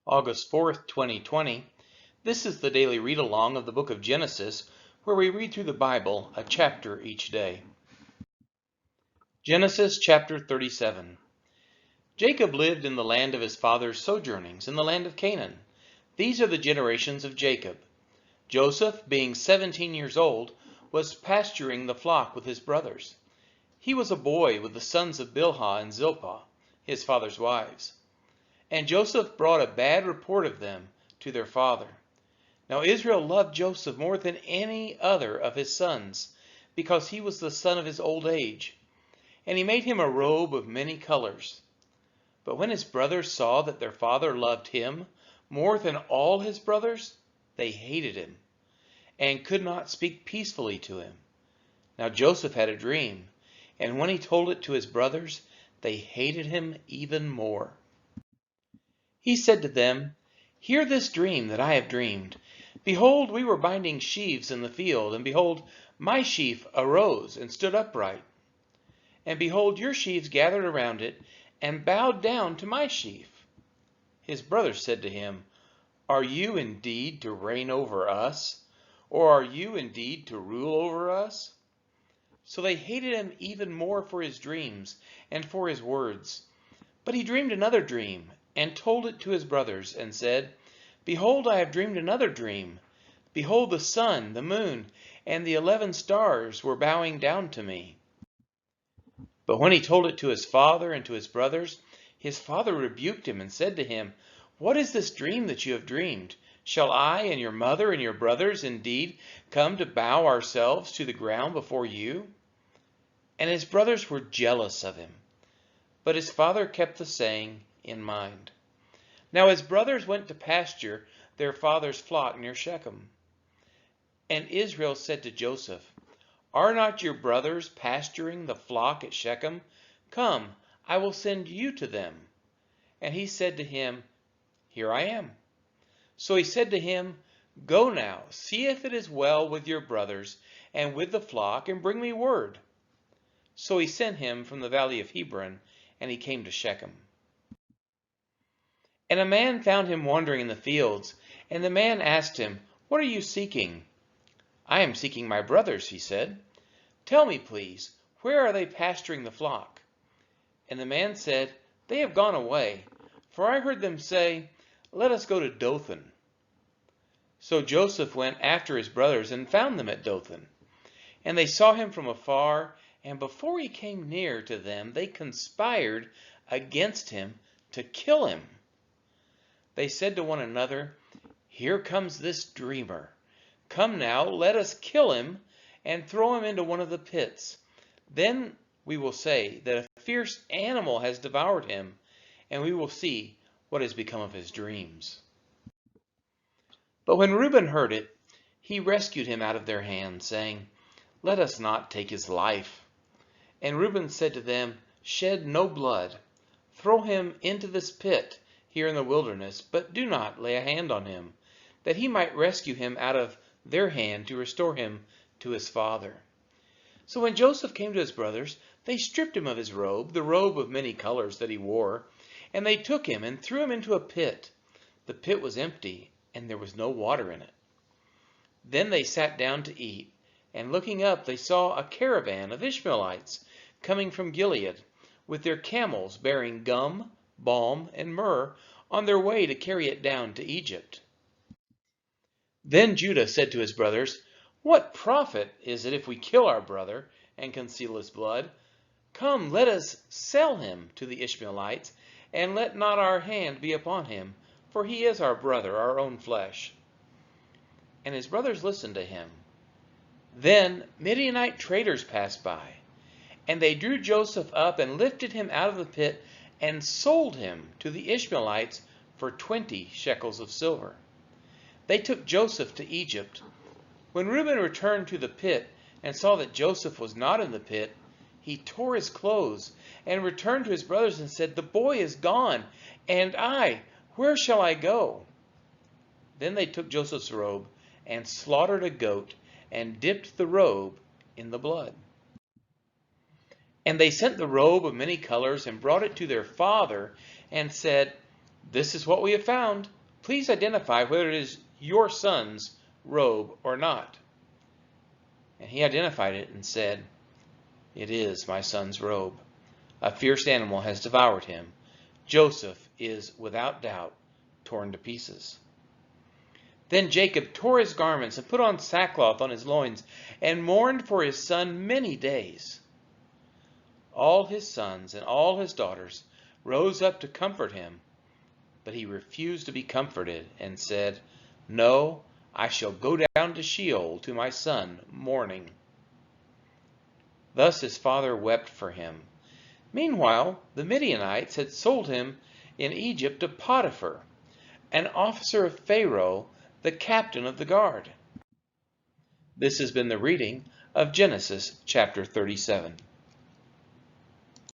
August 4th, 2020. This is the daily read-along of the book of Genesis, where we read through the Bible a chapter each day. Genesis chapter 37. Jacob lived in the land of his father's sojournings, in the land of Canaan. These are the generations of Jacob. Joseph, being 17 years old, was pasturing the flock with his brothers. He was a boy with the sons of Bilhah and Zilpah, his father's wives. And Joseph brought a bad report of them to their father. Now Israel loved Joseph more than any other of his sons, because he was the son of his old age. And he made him a robe of many colors. But when his brothers saw that their father loved him more than all his brothers, they hated him, and could not speak peacefully to him. Now Joseph had a dream, and when he told it to his brothers, they hated him even more. He said to them, "Hear this dream that I have dreamed. Behold, we were binding sheaves in the field, and behold, my sheaf arose and stood upright. And behold, your sheaves gathered around it, and bowed down to my sheaf." His brothers said to him, "Are you indeed to reign over us? Or are you indeed to rule over us?" So they hated him even more for his dreams and for his words. But he dreamed another dream, and told it to his brothers, and said, "Behold, I have dreamed another dream. Behold, the sun, the moon, and the 11 stars were bowing down to me." But when he told it to his father and to his brothers, his father rebuked him and said to him, "What is this dream that you have dreamed? Shall I and your mother and your brothers indeed come to bow ourselves to the ground before you?" And his brothers were jealous of him. But his father kept the saying in mind. Now his brothers went to pasture their father's flock near Shechem. And Israel said to Joseph, "Are not your brothers pasturing the flock at Shechem? Come, I will send you to them." And he said to him, "Here I am." So he said to him, "Go now, see if it is well with your brothers and with the flock, and bring me word." So he sent him from the valley of Hebron, and he came to Shechem. And a man found him wandering in the fields, and the man asked him, "What are you seeking?" "I am seeking my brothers," he said. "Tell me, please, where are they pasturing the flock?" And the man said, "They have gone away, for I heard them say, 'Let us go to Dothan.'" So Joseph went after his brothers and found them at Dothan. And they saw him from afar, and before he came near to them, they conspired against him to kill him. They said to one another, "Here comes this dreamer. Come now, let us kill him and throw him into one of the pits. Then we will say that a fierce animal has devoured him, and we will see what has become of his dreams." But when Reuben heard it, he rescued him out of their hands, saying, "Let us not take his life." And Reuben said to them, "Shed no blood. Throw him into this pit here in the wilderness, but do not lay a hand on him, that he might rescue him out of their hand to restore him to his father." So when Joseph came to his brothers, they stripped him of his robe, the robe of many colors that he wore, and they took him and threw him into a pit. The pit was empty, and there was no water in it. Then they sat down to eat, and looking up they saw a caravan of Ishmaelites coming from Gilead, with their camels bearing gum, balm, and myrrh on their way to carry it down to Egypt. Then Judah said to his brothers, "What profit is it if we kill our brother and conceal his blood? Come, let us sell him to the Ishmaelites, and let not our hand be upon him, for he is our brother, our own flesh." And his brothers listened to him. Then Midianite traders passed by, and they drew Joseph up and lifted him out of the pit and sold him to the Ishmaelites for 20 shekels of silver. They took Joseph to Egypt. When Reuben returned to the pit and saw that Joseph was not in the pit, he tore his clothes and returned to his brothers and said, "The boy is gone, and I, where shall I go?" Then they took Joseph's robe and slaughtered a goat and dipped the robe in the blood. And they sent the robe of many colors and brought it to their father and said, "This is what we have found. please identify whether it is your son's robe or not." And he identified it and said, "It is my son's robe. A fierce animal has devoured him. Joseph is without doubt torn to pieces." Then Jacob tore his garments and put on sackcloth on his loins and mourned for his son many days. All his sons and all his daughters rose up to comfort him, but he refused to be comforted and said, "No, I shall go down to Sheol to my son mourning." Thus his father wept for him. Meanwhile, the Midianites had sold him in Egypt to Potiphar, an officer of Pharaoh, the captain of the guard. This has been the reading of Genesis chapter 37.